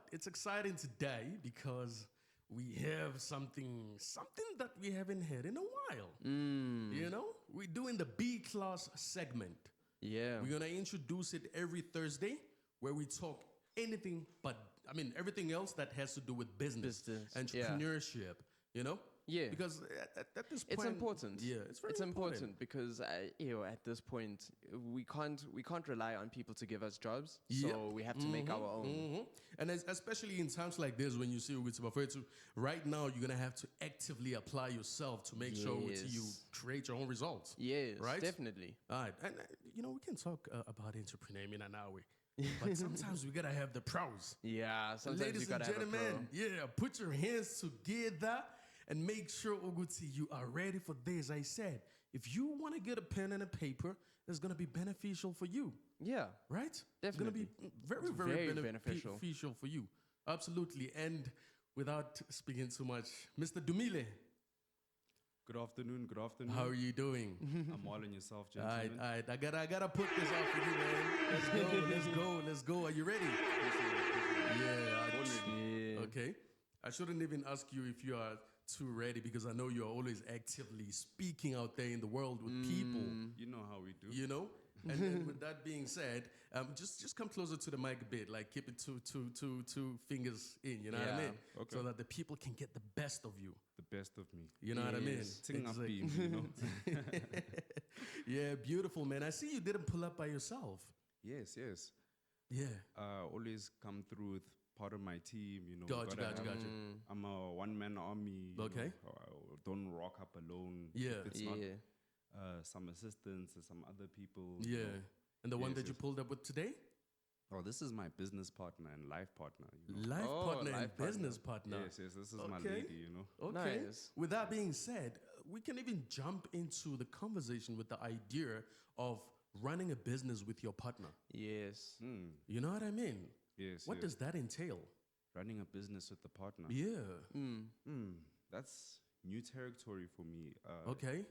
what? It's exciting today because we have something that we haven't had in a while. You know, we're doing the B class segment. Yeah. We're gonna introduce it every Thursday, where we talk anything but everything else that has to do with business, entrepreneurship. You know. Yeah. Because at this point, It's important. Yeah, it's very important because at this point we can't rely on people to give us jobs. So Yep. we have to make our own. And especially in times like this, when you see with right now, you're gonna have to actively apply yourself to make sure you create your own results. Yes, right, definitely. All right, and we can talk about entrepreneur in an hour, but sometimes we gotta have the pros. Yeah, sometimes Ladies you gotta and have a gentlemen, pro. yeah, put your hands together and make sure, Oguti, you are ready for this. I said, if you want to get a pen and a paper, it's going to be beneficial for you. Yeah, right? definitely. It's going to be very, very, beneficial for you. Absolutely. And without speaking too much, Mr. Dumile. Good afternoon. How are you doing? I'm all in yourself, All right, gentlemen. I gotta put this out for you, man. Let's go. Are you ready? Yeah. Okay. I shouldn't even ask you if you are too ready because I know you're always actively speaking out there in the world with people. You know how we do. You know? And with that being said, just come closer to the mic a bit, like keep it two fingers in, you know what I mean? Okay. So that the people can get the best of you. The best of me. You know what I mean? Sing up beam, you know? Yeah, beautiful, man. I see you didn't pull up by yourself. Yes. Yeah. Always come through with part of my team, you know. Gotcha. I'm a one-man army. you Okay. know. I don't rock up alone. Yeah. If it's not some assistants or some other people. you Yeah. know. And the one Yes, that you yes. pulled up with today? Oh, this is my business partner and life partner. You know? Life partner and life partner. business partner. Yes, this is my lady, you know. Okay. Nice. With that being said, we can even jump into the conversation with the idea of running a business with your partner. Yes. You know what I mean? Yes. What does that entail? Running a business with the partner. Yeah. That's new territory for me. Okay.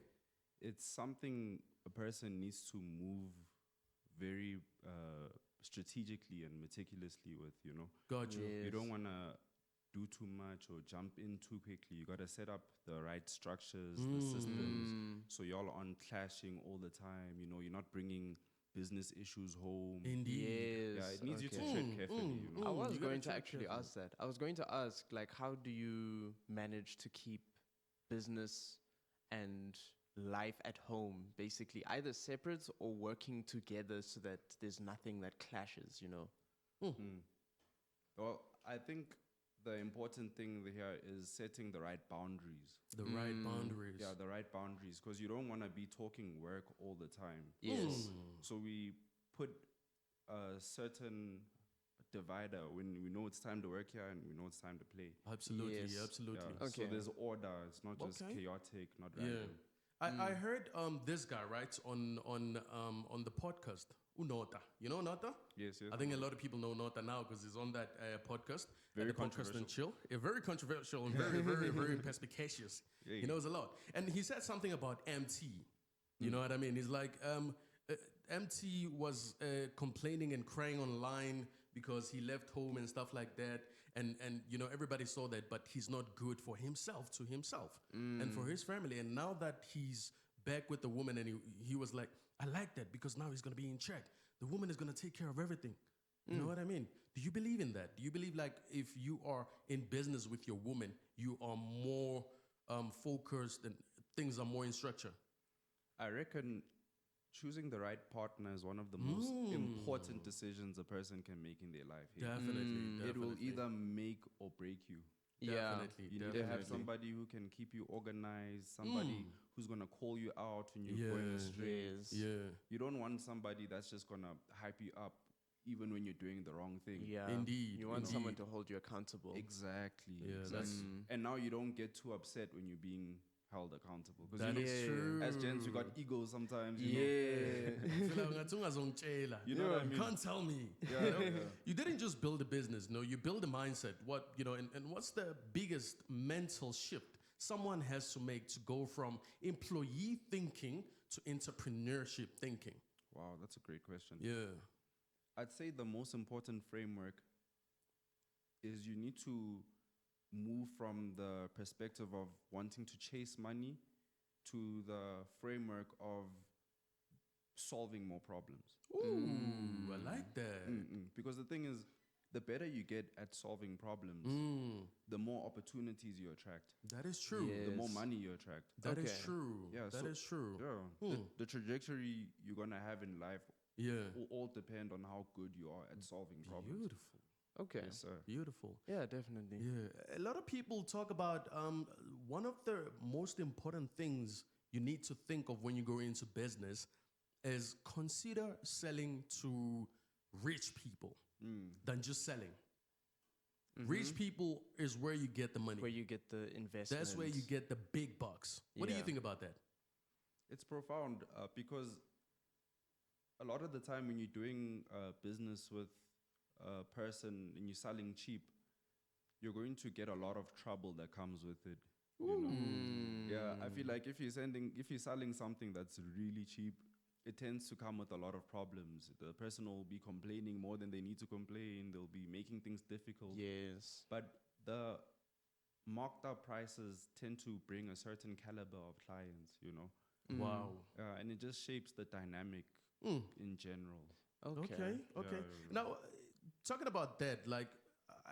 It's something a person needs to move very strategically and meticulously with, you know. Got you. Yeah. You don't want to do too much or jump in too quickly. You got to set up the right structures, the systems, so y'all aren't clashing all the time. You know, you're not bringing business issues home. Indeed. Yes. Yeah, it needs you to okay. tread carefully, you know. I was you gotta going to tread actually carefully. ask that. I was going to ask, like, how do you manage to keep business and life at home basically either separate or working together so that there's nothing that clashes, you know? Well, I think the important thing here is setting the right boundaries. The right boundaries. Yeah, the right boundaries, because you don't want to be talking work all the time. Yes. So we put a certain divider when we know it's time to work here and we know it's time to play. Absolutely. Yes. Absolutely. Yeah. So Okay. there's order. It's not just Okay. chaotic, not Yeah. random. I heard this guy, right, on the podcast, Unota. You know Nota? Yes. I think a lot of people know Nota now because he's on that podcast. Very at the podcast and controversial. chill. Yeah, very controversial and very, very, very perspicacious. Yeah. He knows a lot. And he said something about MT. You know what I mean? He's like, MT was complaining and crying online because he left home and stuff like that. And you know, everybody saw that, but he's not good for himself, to himself, and for his family. And now that he's back with the woman, and he was like, I like that because now he's going to be in check. The woman is going to take care of everything. You know what I mean? Do you believe in that? Do you believe like if you are in business with your woman, you are more focused and things are more in structure? I reckon choosing the right partner is one of the most important decisions a person can make in their life. Hey? Definitely. It will either make or break you. Definitely. You need to have somebody who can keep you organized, somebody who's going to call you out when you're going astray. Yes. Yeah. You don't want somebody that's just going to hype you up even when you're doing the wrong thing. Yeah. Indeed, You want indeed. someone to hold you accountable. Exactly. Yeah, exactly. And now you don't get too upset when you're being held accountable. Because That is true. as gents, we got egos sometimes. You know? Yeah. You know what I You mean? can't tell me. You know? You didn't just build a business, no, you build a mindset. What, you know, and what's the biggest mental shift someone has to make to go from employee thinking to entrepreneurship thinking? Wow, that's a great question. Yeah. I'd say the most important framework is you need to move from the perspective of wanting to chase money to the framework of solving more problems. Ooh, I like that. Because the thing is, the better you get at solving problems, the more opportunities you attract, That is true. Yeah. the more Yes. money you attract. That is Okay. true. Yeah, That so- is true. Yeah, the trajectory you're gonna have in life Yeah. will all depend on how good you are at solving problems. Beautiful. Okay. Yes, sir. Beautiful. Yeah, definitely. Yeah. A lot of people talk about one of the most important things you need to think of when you go into business is consider selling to rich people than just selling. Rich people is where you get the money. Where you get the investment. That's where you get the big bucks. What do you Yeah. think about that? It's profound because a lot of the time when you're doing business with a person and you're selling cheap, you're going to get a lot of trouble that comes with it. You know? Yeah, I feel like if you're selling something that's really cheap, it tends to come with a lot of problems. The person will be complaining more than they need to complain. They'll be making things difficult. Yes. But the marked up prices tend to bring a certain caliber of clients, you know. Wow. And it just shapes the dynamic in general. Okay. Okay. Yeah. Now, talking about that, like,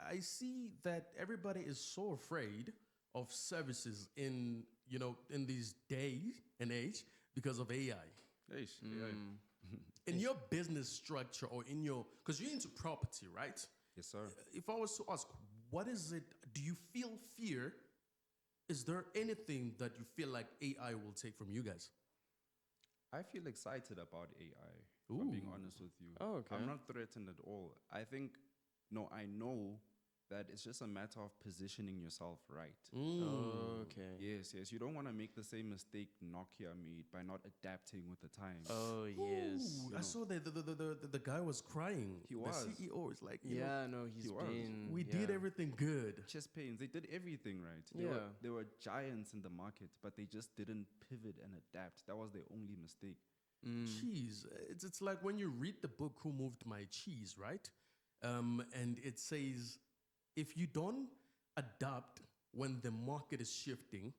I see that everybody is so afraid of services in these days and age because of AI. Eish, yeah. In your business structure or because you're into property, right? Yes, sir. If I was to ask, what is it? Do you feel fear? Is there anything that you feel like AI will take from you guys? I feel excited about AI, if I'm being honest with you. Oh, okay. I'm not threatened at all. I know that it's just a matter of positioning yourself right. Okay. Yes. You don't want to make the same mistake Nokia made by not adapting with the times. Oh, yes. Ooh, I saw that the guy was crying. He was. The CEO is like, you know, Yeah, no, he's was. been. we did everything good. Chest pains, they did everything right. Yeah. They were giants in the market, but they just didn't pivot and adapt. That was their only mistake. Cheese. It's like when you read the book Who Moved My Cheese, right? And it says, if you don't adapt when the market is shifting,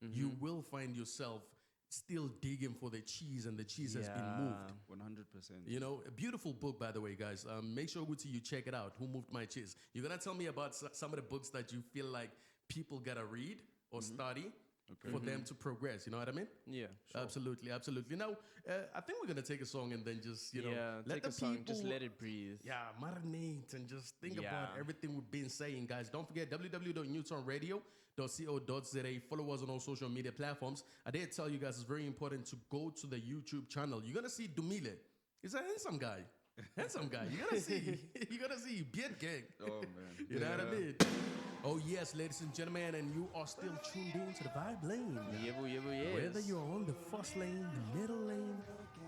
you will find yourself still digging for the cheese and the cheese has been moved. 100%. You know, a beautiful book, by the way, guys. Make sure you check it out. Who Moved My Cheese? You're going to tell me about some of the books that you feel like people got to read or study for them to progress. You know what I mean? Yeah. Absolutely, absolutely. Now, I think we're going to take a song and then just, Yeah, let take the a song, people... just let it breathe. Yeah, marinate and just think about Yeah. everything we've been saying, guys. Don't forget www.newtonradio.co.za. Follow us on all social media platforms. I did tell you guys it's very important to go to the YouTube channel. You're gonna see Dumile. He's a handsome guy. Handsome guy. You're gonna see. You're gonna see Beard Gang. Oh, man. You know what I mean? Oh yes, ladies and gentlemen, and you are still tuned in to the Vibe Lane. Yes. Whether you're on the fast lane, the middle lane,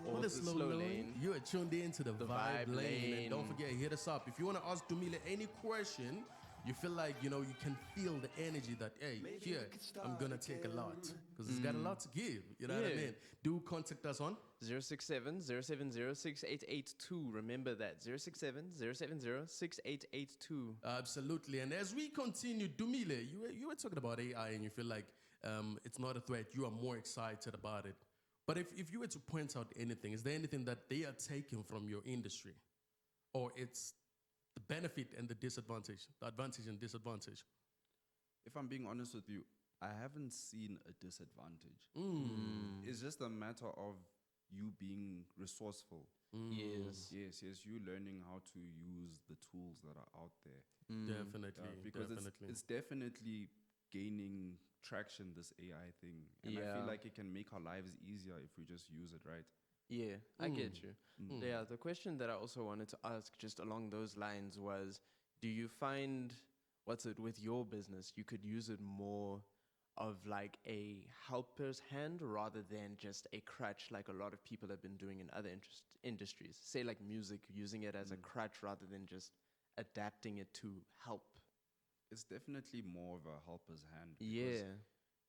or the slow lane, you are tuned in to the Vibe Lane. And don't forget, hit us up. If you want to ask Dumile any question, you feel like, you can feel the energy that, hey, here, I'm going to take a lot. Because it's got a lot to give. You know what I Yeah. mean? Do contact us on 067-070-6882. Remember that. 067-070-6882. Absolutely. And as we continue, Dumile, you were talking about AI and you feel like it's not a threat. You are more excited about it. But if you were to point out anything, is there anything that they are taking from your industry? Or it's the benefit and the disadvantage, the advantage and disadvantage? If I'm being honest with you, I haven't seen a disadvantage. It's just a matter of you being resourceful. Yes. Yes, you learning how to use the tools that are out there. Definitely. Because definitely. it's definitely gaining traction, this AI thing. And I Yeah. feel like it can make our lives easier if we just use it right. Yeah, I get you. Yeah, the question that I also wanted to ask just along those lines was, do you find, with your business, you could use it more of like a helper's hand rather than just a crutch like a lot of people have been doing in other industries? Say like music, using it as a crutch rather than just adapting it to help. It's definitely more of a helper's hand. Yeah.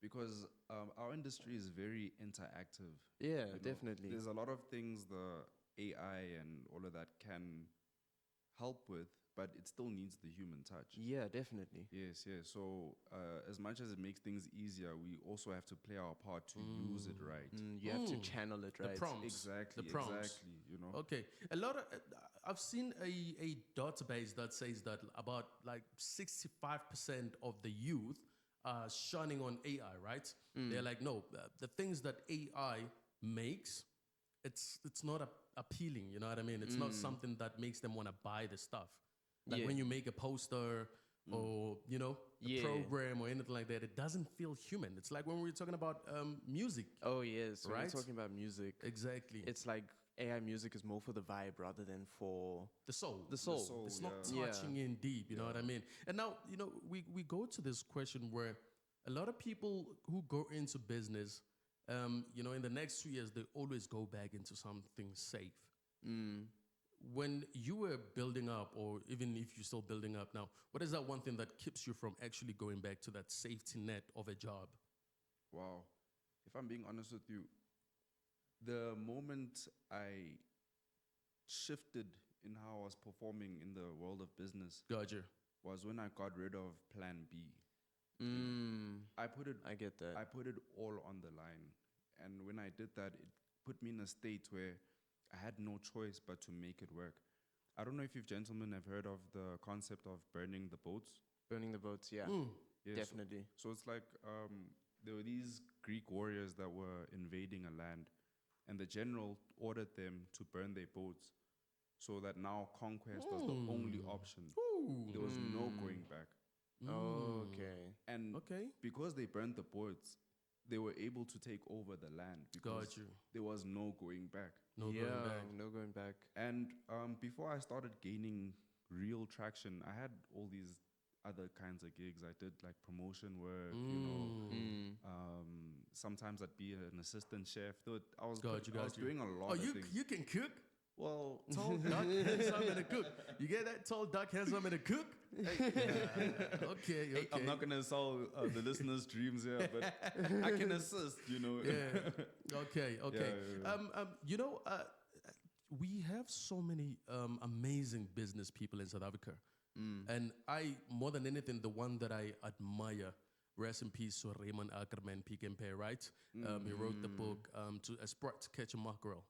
Because our industry is very interactive. Yeah, You know, definitely. There's a lot of things the AI and all of that can help with, but it still needs the human touch. Yeah, definitely. Yes, yes. So as much as it makes things easier, we also have to play our part to use it right. You have to channel it The right. prompts. Exactly, The prompts. exactly. You know. Okay. A lot of I've seen a database that says that about like 65% of the youth are shunning on AI, right? They're like, no, the things that AI makes, it's not appealing. You know what I mean? It's not something that makes them want to buy the stuff. Like Yeah. when you make a poster or you know a Yeah. program or anything like that, it doesn't feel human. It's like when we were talking about music. Oh yes, when we're Right? talking about music, Exactly. it's like AI music is more for the vibe rather than for The soul. the soul. soul. It's not Yeah. touching in deep, you know what I mean? And now, you know, we go to this question where a lot of people who go into business, you know, in the next 2 years, they always go back into something safe. When you were building up, or even if you're still building up now, what is that one thing that keeps you from actually going back to that safety net of a job? Wow. If I'm being honest with you, the moment I shifted in how I was performing in the world of business Gotcha. was when I got rid of Plan B. I put it I get that. I put it all on the line. And when I did that, it put me in a state where I had no choice but to make it work. I don't know if you gentlemen have heard of the concept of burning the boats. Burning the boats, yeah, Yeah, definitely. So it's like there were these Greek warriors that were invading a land, and the general ordered them to burn their boats so that now conquest was the only option. There was no going back. Okay. And Okay. because they burned the boats, they were able to take over the land because Got you. there was no going back. No yeah, going back. no going back. And before I started gaining real traction, I had all these other kinds of gigs. I did like promotion work, you know. Sometimes I'd be an assistant chef. I was doing a lot Oh, of you things. you can cook? Well, Tall, dark, handsome, and a cook. You get that? Tall, dark, handsome, and a cook? Okay. hey, I'm not gonna sell the listeners' dreams here, but I can assist. You know. Yeah. Okay. yeah. You know, we have so many amazing business people in South Africa, and I, more than anything, the one that I admire. Rest in peace, to Raymond Ackerman, Pick and Pay, right? He wrote the book to A Sprite to Catch a Mackerel.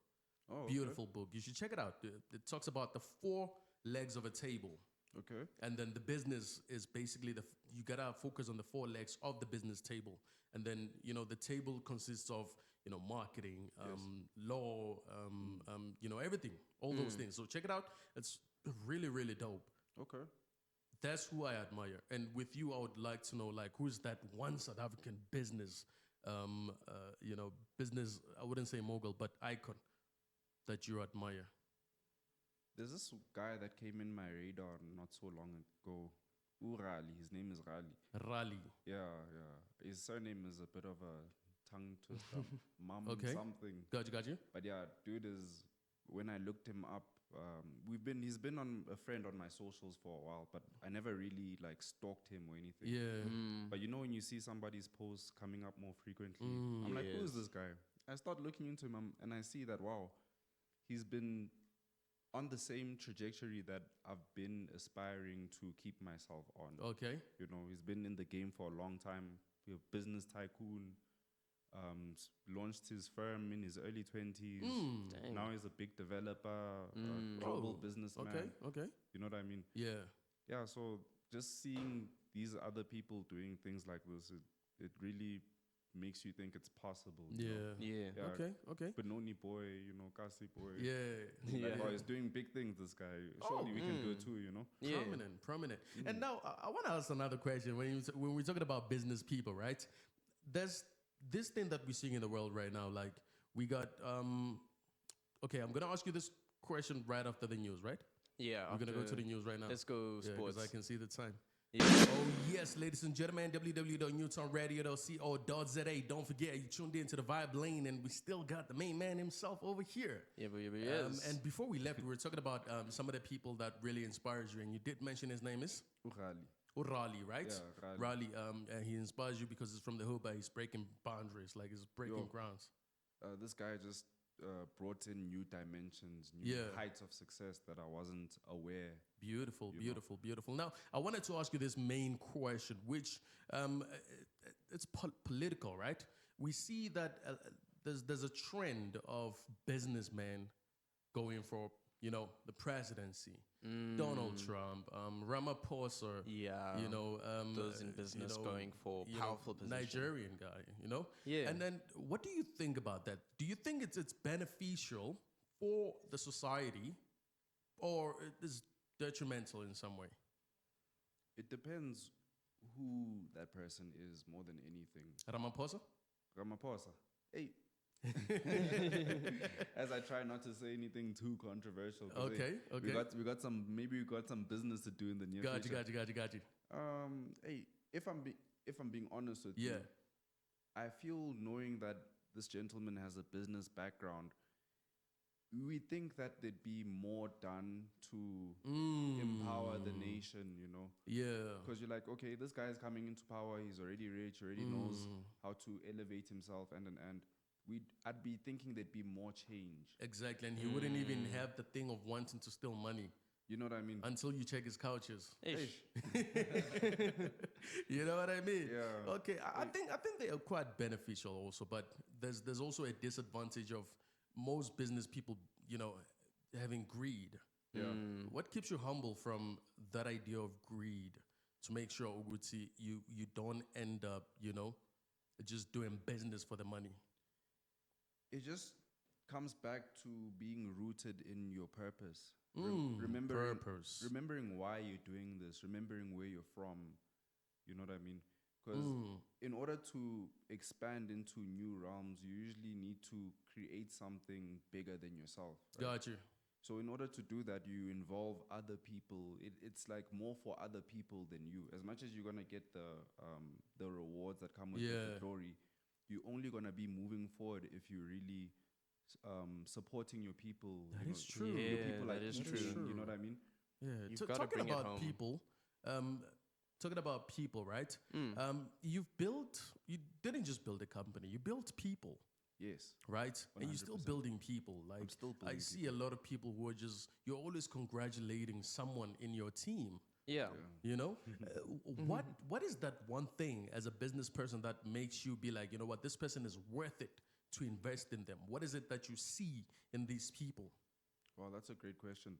Oh, Beautiful book. You should check it out. It talks about the 4 legs of a table. Okay. And then the business is basically you gotta focus on the 4 legs of the business table. And then, you know, the table consists of, you know, marketing, law, you know, everything, all those things. So check it out. It's really, really dope. Okay. That's who I admire. And with you, I would like to know, like, who's that one South African business, you know, business, I wouldn't say mogul, but icon that you admire? There's this guy that came in my radar not so long ago. Urali. His name is Rali. Rally. Yeah. His surname is a bit of a tongue twister. Mum Okay. something. Got you. But yeah, dude is, when I looked him up, he's been on a friend on my socials for a while, but I never really like stalked him or anything. Yeah. But you know, when you see somebody's posts coming up more frequently, I'm like, who is this guy? I start looking into him and I see that, wow, he's been on the same trajectory that I've been aspiring to keep myself on. Okay. You know, he's been in the game for a long time. He's a business tycoon. Launched his firm in his early 20s. Dang. Now he's a big developer, a global Oh, businessman. Okay. You know what I mean? Yeah. Yeah, so just seeing these other people doing things like this, it really makes you think it's possible. you know? Yeah. Yeah. Okay. Benoni boy, you know, Kasi boy. Yeah. Like, oh, he's doing big things, this guy. Surely we can do it too, you know? Yeah. Prominent. And now I want to ask another question. When we're talking about business people, right? There's this thing that we're seeing in the world right now. Like we got, okay, I'm going to ask you this question right after the news, right? Yeah. We're going to go to the news right now. Let's go Yeah, sports. because I can see the time. Yeah. Oh, yes, ladies and gentlemen, www.newtonradio.co.za. Don't forget, you tuned into the Vibe Lane, and we still got the main man himself over here. Yeah, but yes. And before we left, we were talking about some of the people that really inspires you, and you did mention his name is Urali. Raleigh, right? Yeah, Raleigh. Raleigh, and he inspires you because he's from the hood, but he's breaking boundaries, like he's breaking grounds. This guy just brought in new dimensions, new Yeah. heights of success that I wasn't aware. Beautiful, beautiful, beautiful. Now, I wanted to ask you this main question, which it's political, right? We see that there's a trend of businessmen going for, the presidency. Donald Trump, Ramaphosa, Yeah. Those in business going for powerful positions. Nigerian guy, Yeah. And then, what do you think about that? Do you think it's beneficial for the society, or it is detrimental in some way? It depends who that person is more than anything. Ramaphosa? Ramaphosa. Hey. As I try not to say anything too controversial. 'Cause, Okay, hey, okay. We got some business to do in the near Got future. you. Hey, if I'm being honest with you, Yeah. I feel knowing that this gentleman has a business background, we think that there'd be more done to empower the nation, Yeah. Because you're like, okay, this guy is coming into power, he's already rich, already knows how to elevate himself, and I'd be thinking there'd be more change. Exactly, and he wouldn't even have the thing of wanting to steal money You know what I mean? until you check his couches. Ish. You know what I mean? Yeah. Okay, I think they are quite beneficial also, but there's also a disadvantage of most business people, having greed. Yeah. What keeps you humble from that idea of greed to make sure, Uguti, you don't end up, just doing business for the money? It just comes back to being rooted in your purpose. Purpose. Remembering why you're doing this, remembering where you're from. You know what I mean? Because in order to expand into new realms, you usually need to create something bigger than yourself. Right? Got you. So in order to do that, you involve other people. It's like more for other people than you. As much as you're gonna get the rewards that come with the glory, you're only gonna be moving forward if you really supporting your people. That you is know, true. Your Yeah, people that like is eating, true. You know what I mean? Yeah, You've gotta talking bring it about home. people, right? You didn't just build a company, you built people, Yes. right? And you're still 100%. building people. Like, still I building see a lot of people who are you're always congratulating someone in your team. Yeah. What is that one thing as a business person that makes you be like, you know what, this person is worth it to invest in them? What is it that you see in these people? Well, that's a great question.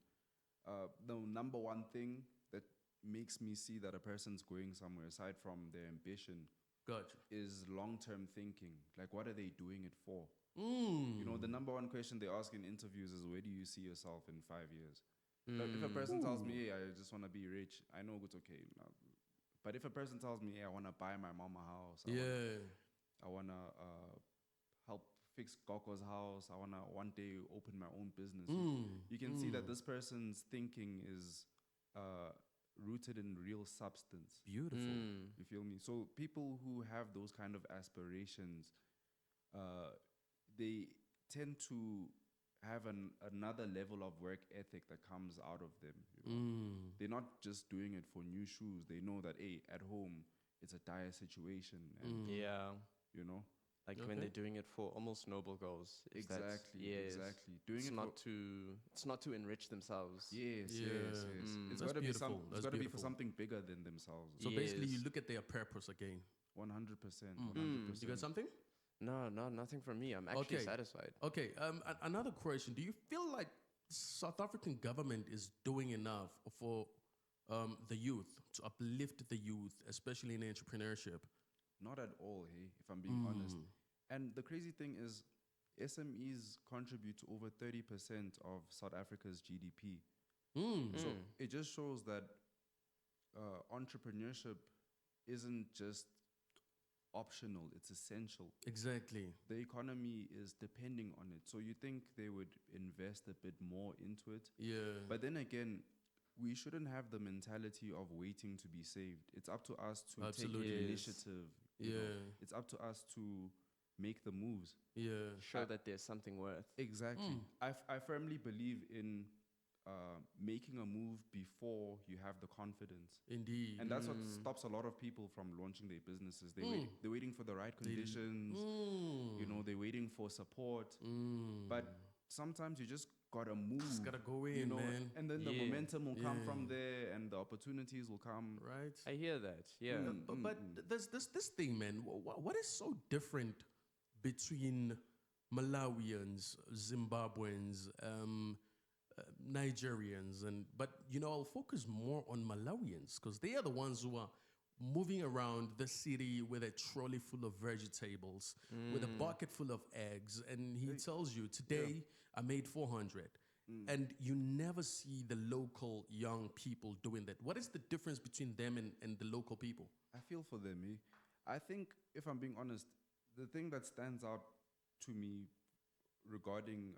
The number one thing that makes me see that a person's going somewhere, aside from their ambition, Gotcha. is long-term thinking. Like, what are they doing it for? Mm. You know, the number one question they ask in interviews is, where do you see yourself in 5 years? Like, if a person tells me, hey, I just want to be rich, I know it's okay. No. But if a person tells me, hey, I want to buy my mom a house, I want to help fix Goko's house, I want to one day open my own business, you can see that this person's thinking is rooted in real substance. Beautiful. You feel me? So people who have those kind of aspirations, they tend to have another level of work ethic that comes out of them. You know? They're not just doing it for new shoes. They know that, hey, at home, it's a dire situation. And, Yeah. you know? Like when they're doing it for almost noble goals. Exactly. Doing It's it not to enrich themselves. Yes. It's That's got to be beautiful. it's That's got to be for beautiful. something bigger than themselves. So basically, you Yes. look at their purpose again. 100%. You got something? No, nothing from me. I'm actually Okay. satisfied. Okay. Another question: do you feel like South African government is doing enough for the youth to uplift the youth, especially in entrepreneurship? Not at all, hey, if I'm being honest. And the crazy thing is, SMEs contribute to over 30% of South Africa's GDP. So it just shows that entrepreneurship isn't just optional, it's essential. Exactly. The economy is depending on it. So you think they would invest a bit more into it. Yeah. But then again, we shouldn't have the mentality of waiting to be saved. It's up to us to Absolutely. take Yes. initiative. you know. Yeah. It's up to us to make the moves. Yeah. Show that there's something worth. Exactly. I firmly believe in making a move before you have the confidence. Indeed. And that's what stops a lot of people from launching their businesses. They're waiting for the right conditions. You know, they're waiting for support. But sometimes you just gotta move. Just gotta go in, you know, man. and then the Yeah. momentum will come Yeah. from there, and the opportunities will come. Right? I hear that. Yeah. But there's this thing, man. What is so different between Malawians, Zimbabweans, Nigerians, but I'll focus more on Malawians because they are the ones who are moving around the city with a trolley full of vegetables, with a bucket full of eggs, and he tells you, today I made 400. And you never see the local young people doing that. What is the difference between them and the local people? I feel for them. I think, if I'm being honest, the thing that stands out to me regarding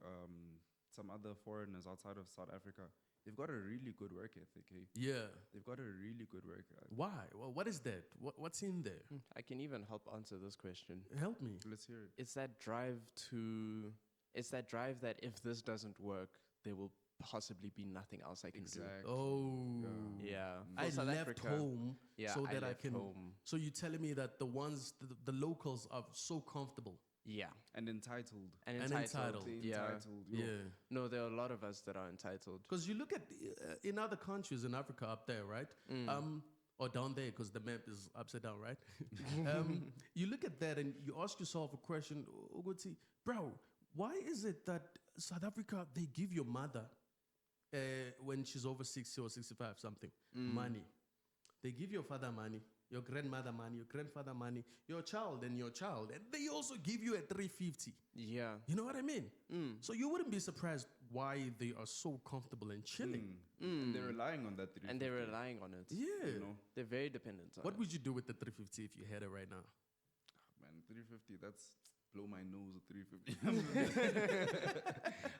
some other foreigners outside of South Africa, they've got a really good work ethic. Yeah. They've got a really good work ethic. Why? Well, what is that? What's in there? I can even help answer this question. Help me. Let's hear it. It's that drive that if this doesn't work, there will possibly be nothing else I can do. Oh. Yeah. I For South left Africa, home yeah, so I that I left can. home. So you're telling me that the locals are so comfortable. Yeah. And entitled. And And entitled. entitled. Yeah. Entitled. yo. Yeah. No, there are a lot of us that are entitled. Because you look at in other countries in Africa up there, right? Or down there, because the map is upside down, right? You look at that and you ask yourself a question, Uguti, bro, why is it that South Africa, they give your mother, when she's over 60 or 65 something, money. They give your father money, your grandmother money, your grandfather money, your child, and they also give you a 350. Yeah. You know what I mean? So you wouldn't be surprised why they are so comfortable and chilling. And they're relying on that. And they're relying on it. Yeah. You know, They're very dependent on What it. would you do with the 350 if you had it right now? man, 350. That's blow my nose at 350.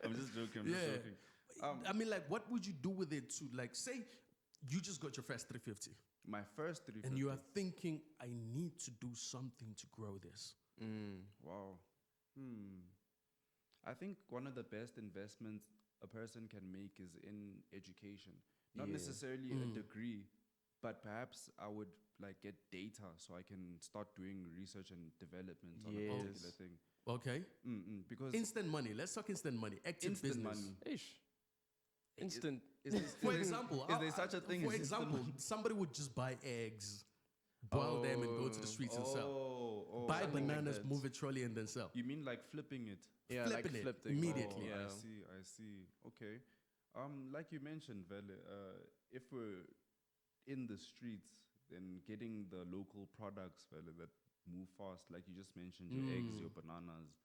I'm just joking. I'm just joking. I mean, like, what would you do with it to, like, say you just got your first 350 My first 350. and you are thinking, I need to do something to grow this. Wow. I think one of the best investments a person can make is in education. Not necessarily a degree, but perhaps I would like get data so I can start doing research and development on a particular Yes. thing. Okay? Because Instant money. Let's talk instant money. Active instant business. money. Ish. Instant. For example, is there such a thing For as instant example, money? somebody would just buy eggs, boil them, and go to the streets and sell. Buy something like bananas, that. move a trolley, and then sell. You mean like flipping it? Yeah, Flipping like it flip the immediately. Yeah. I see. Okay. Like you mentioned, Vele, if we're in the streets, then getting the local products, Vele, that move fast, like you just mentioned, your eggs, your bananas,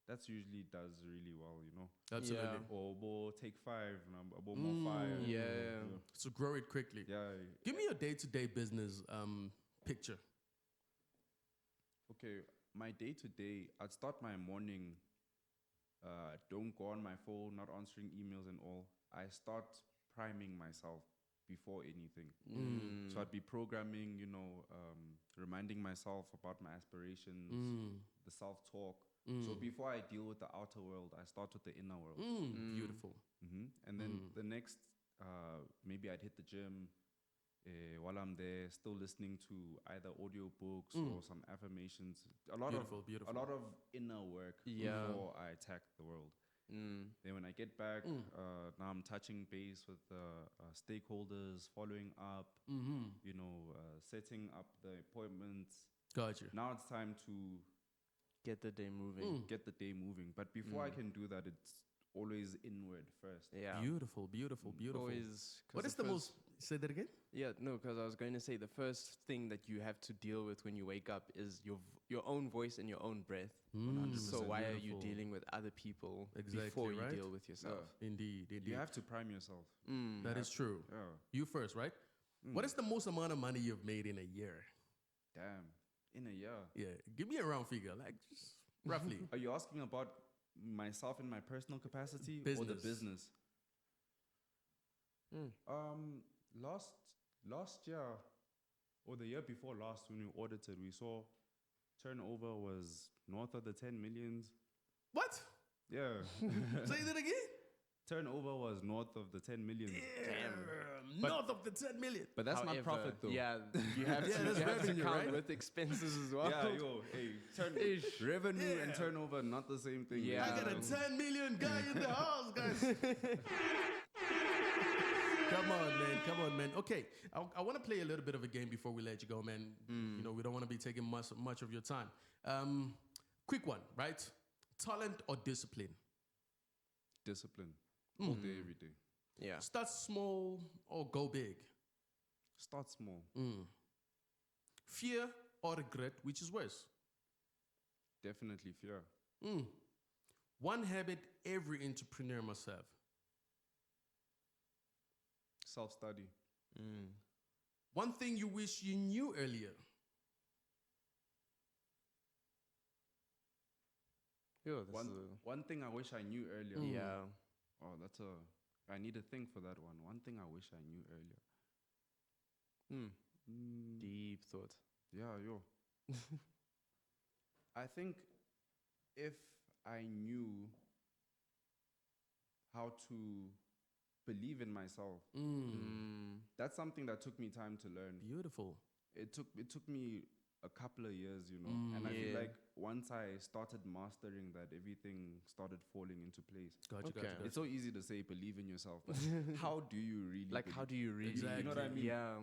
that's usually does really well, you know. Absolutely. Or take 5, more 5. Yeah. So grow it quickly. Yeah. Give me your day-to-day business picture. Okay, my day to day, I'd start my morning. Don't go on my phone, not answering emails and all. I start priming myself before anything. So I'd be programming, reminding myself about my aspirations, the self-talk. So before I deal with the outer world, I start with the inner world. Beautiful. And then the next, maybe I'd hit the gym. While I'm there, still listening to either audiobooks or some affirmations. A lot of inner work before I attack the world. Then when I get back, now I'm touching base with stakeholders, following up, setting up the appointments. Gotcha. Now it's time to Get the day moving. get the day moving. But before I can do that, it's always inward first. Yeah. Beautiful, beautiful, beautiful. Always. 'Cause What is the most? Say that again. Yeah, no, because I was going to say the first thing that you have to deal with when you wake up is your own voice and your own breath. So why are you Beautiful. dealing with other people Exactly, before you right? deal with yourself? Indeed, indeed. You have to prime yourself. That is true. Yeah. You first, right? What is the most amount of money you've made in a year? Damn. In a year. Yeah, give me a round figure, like just roughly. Are you asking about myself in my personal capacity or the Business. business? Last year or the year before last, when we audited, we saw turnover was north of the 10 millions. What? Yeah. Say that again. turnover was north of the 10 million. North of the 10 million. But that's not However, profit though. Yeah, you have Yeah, to, that's you have to revenue, count right? with expenses as well. Yeah, yo, hey, revenue and turnover not the same thing. Yeah. I got a 10 million guy in the house, guys. Come on, man. Okay, I want to play a little bit of a game before we let you go, man. You know, we don't want to be taking much of your time. Quick one, right? Talent or discipline? Discipline. All day, every day. Yeah. Start small or go big? Start small. Fear or regret, which is worse? Definitely fear. One habit every entrepreneur must have. Self-study. One thing you wish you knew earlier. Yo, that's One thing I wish I knew earlier. yeah. Oh, I need to think for that one. One thing I wish I knew earlier. Deep thought. Yeah, yo. I think if I knew how to believe in myself, that's something that took me time to learn. Beautiful. It took me a couple of years, you know, and I feel like once I started mastering that, everything started falling into place. Gotcha. It's so easy to say believe in yourself, but how do you really? Like, how do you really? Exactly. You know what I mean? Yeah.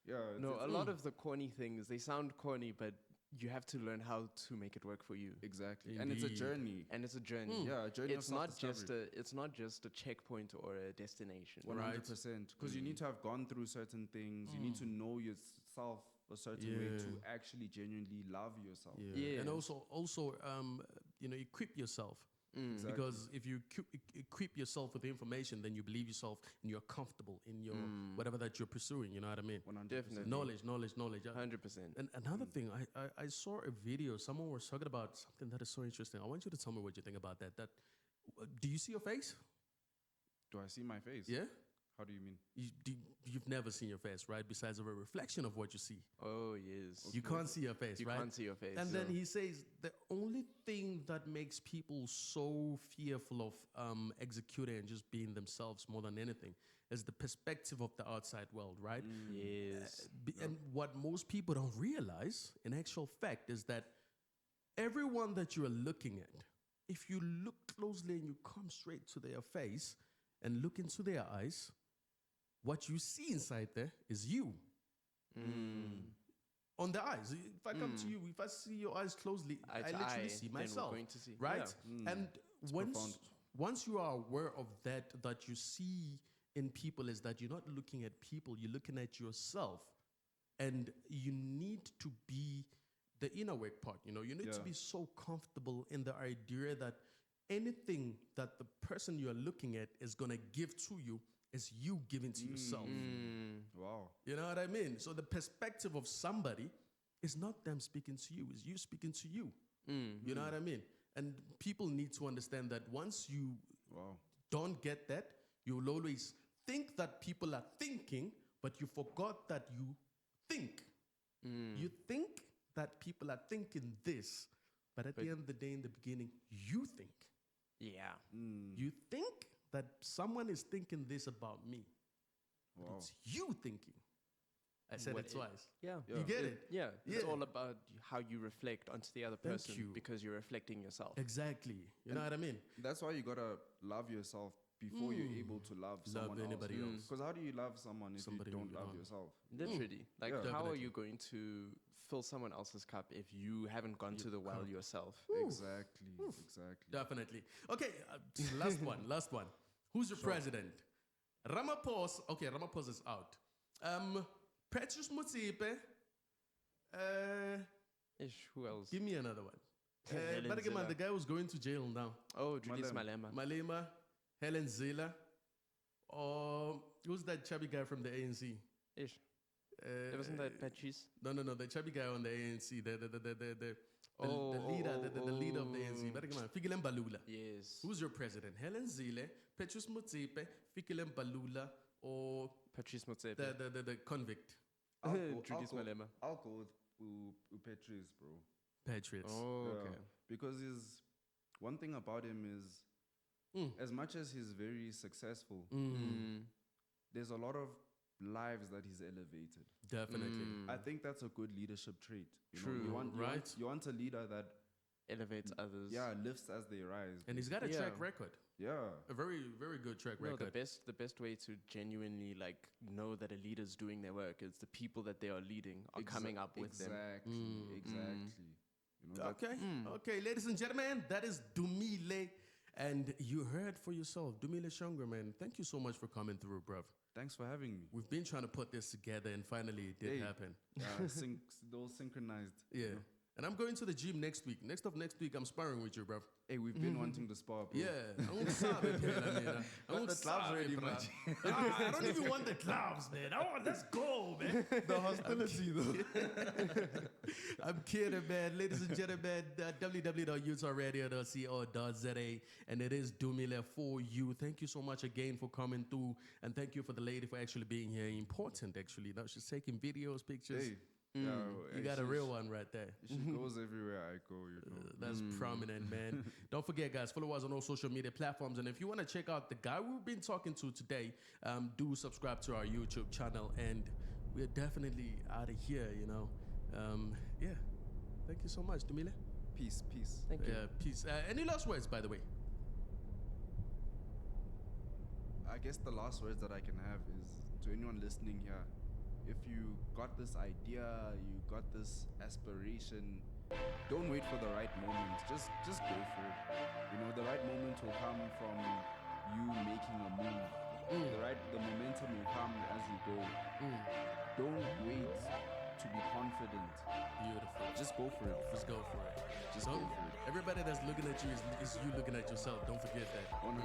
Yeah. No, a lot of the corny things, they sound corny, but you have to learn how to make it work for you. Exactly, and it's a Indeed. journey. And it's a journey. Yeah, a journey. It's of not self-discovery. it's not just a checkpoint or a destination. 100%, because you need to have gone through certain things. You need to know yourself a certain way to actually genuinely love yourself. Yeah. And also, equip yourself. Exactly. Because if you equip yourself with information, then you believe yourself and you're comfortable in your whatever that you're pursuing. You know what I mean? 100%. Definitely. Knowledge. 100%. And another thing, I saw a video. Someone was talking about something that is so interesting. I want you to tell me what you think about that. Do you see your face? Do I see my face? Yeah. How do you mean? You've never seen your face, right? Besides of a reflection of what you see. Oh, yes. You can't see your face, You right? can't see your face. And then he says the only thing that makes people so fearful of executing and just being themselves more than anything is the perspective of the outside world, right? Yes. And what most people don't realize, in actual fact, is that everyone that you are looking at, if you look closely and you come straight to their face and look into their eyes, what you see inside there is you. On the eyes. If I come to you, if I see your eyes closely, Eye I to literally eye, see then we're myself. going to see. Right? Yeah. And profound. once you are aware of that you see in people is that you're not looking at people, you're looking at yourself. And you need to be the inner work part, you know. You need to Yeah. be so comfortable in the idea that anything that the person you're looking at is going to give to you is you giving to yourself. Wow. You know what I mean? So the perspective of somebody is not them speaking to you, it's you speaking to you. You know what I mean? And people need to understand that once you Wow. don't get that, you will always think that people are thinking, but you forgot that you think. You think that people are thinking this, but at the end of the day, in the beginning, you think. Yeah. You think that someone is thinking this about me. But Wow. it's you thinking. I said What it it- twice. Yeah. You get it? Yeah. It's Yeah. all about how you reflect onto the other Thank person you. because you're reflecting yourself. Exactly. You know what I mean? That's why you gotta love yourself before you're able to love someone anybody else. Because how do you love someone if Somebody you who don't you love don't. yourself? Literally. Like, Yeah. how are Definitely. you going to fill someone else's cup if you haven't gone to the well yourself? Exactly. Exactly. Definitely. Okay, last one. Who's your president? Ramaphosa. Okay, Ramaphosa is out. Petrus Motsepe. Ish, who else? Give me another one. Helen But again, man, Zille. the guy was going to jail now. Oh, Julius Malema. Malema, Helen Zille, or who's that chubby guy from the ANC? Ish. Wasn't that Patrice? No, the chubby guy on the ANC, the Oh, leader, oh, the leader of the oh. ANC. But again, man, Fikile Mbalula. Yes. Who's your president? Helen Zille, Petrus Motsepe, Fikile Mbalula, or Patrice Motsepe. the convict? Julius Malema. I'll go with Petrus, bro. Patriots. Oh, Yeah. okay. Because one thing about him is As much as he's very successful, Mm. there's a lot of lives that he's elevated. Definitely. I think that's a good leadership trait. You know, True, you want a leader that Elevates others. lifts as they rise. And he's got a Yeah. track record. Yeah. A very, very good track No, record. the best way to genuinely like know that a leader's doing their work is the people that they are leading are coming up with them. Exactly. You know, Okay. Okay, ladies and gentlemen, that is Dumile. And you heard for yourself, Dumile Shongwe, man. Thank you so much for coming through, bruv. thanks for having me. We've been trying to put this together, and finally it did happen. Those synchronized. Yeah. And I'm going to the gym next week. Next week, I'm sparring with you, bruv. Hey, we've been wanting to spar, bro. Yeah. I'm gonna stop it, man. I'm gonna stop already, it, man. bruv. I don't even want the gloves, man. Let's go, man. The hostility, though. I'm kidding, man. Ladies and gentlemen, www.utahradio.co.za, and it is Dumile for you. Thank you so much again for coming through, and thank you for the lady for actually being here. Important, actually. Now she's taking videos, pictures. Hey, You got a real one right there. She goes everywhere I go, you know. That's prominent, man. Don't forget, guys, follow us on all social media platforms. And if you want to check out the guy we've been talking to today, do subscribe to our YouTube channel. And we're definitely out of here, you know. Yeah. Thank you so much, Dumile. Peace. Thank you. Yeah, peace. Any last words, by the way? I guess the last words that I can have is to anyone listening here. If you got this idea, you got this aspiration, don't wait for the right moment. Just go for it. You know, the right moment will come from you making a move. The momentum will come as you go. Don't wait to be confident. Beautiful. Just go for it. Just go for it. Just go for it. Everybody that's looking at you is you looking at yourself. Don't forget that. 100%.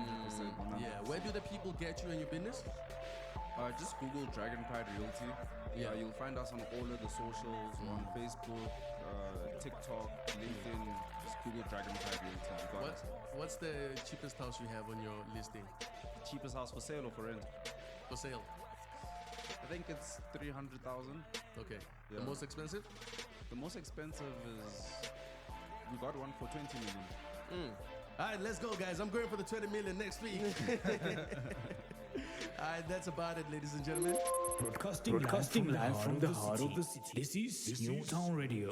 Yeah. Where do the people get you and your business? Just Google Dragon Pride Realty. Yeah. You'll find us on all of the socials. We're on Facebook, TikTok, LinkedIn. Just Google Dragon Pride Realty. You got us. What's the cheapest house you have on your listing? Cheapest house for sale or for rent? For sale. I think it's 300,000. Okay. Yeah. The most expensive? The most expensive is we got one for 20 million. All right, let's go, guys. I'm going for the 20 million next week. All right, that's about it, ladies and gentlemen. Broadcasting live from the heart of the city. This is New Town Radio.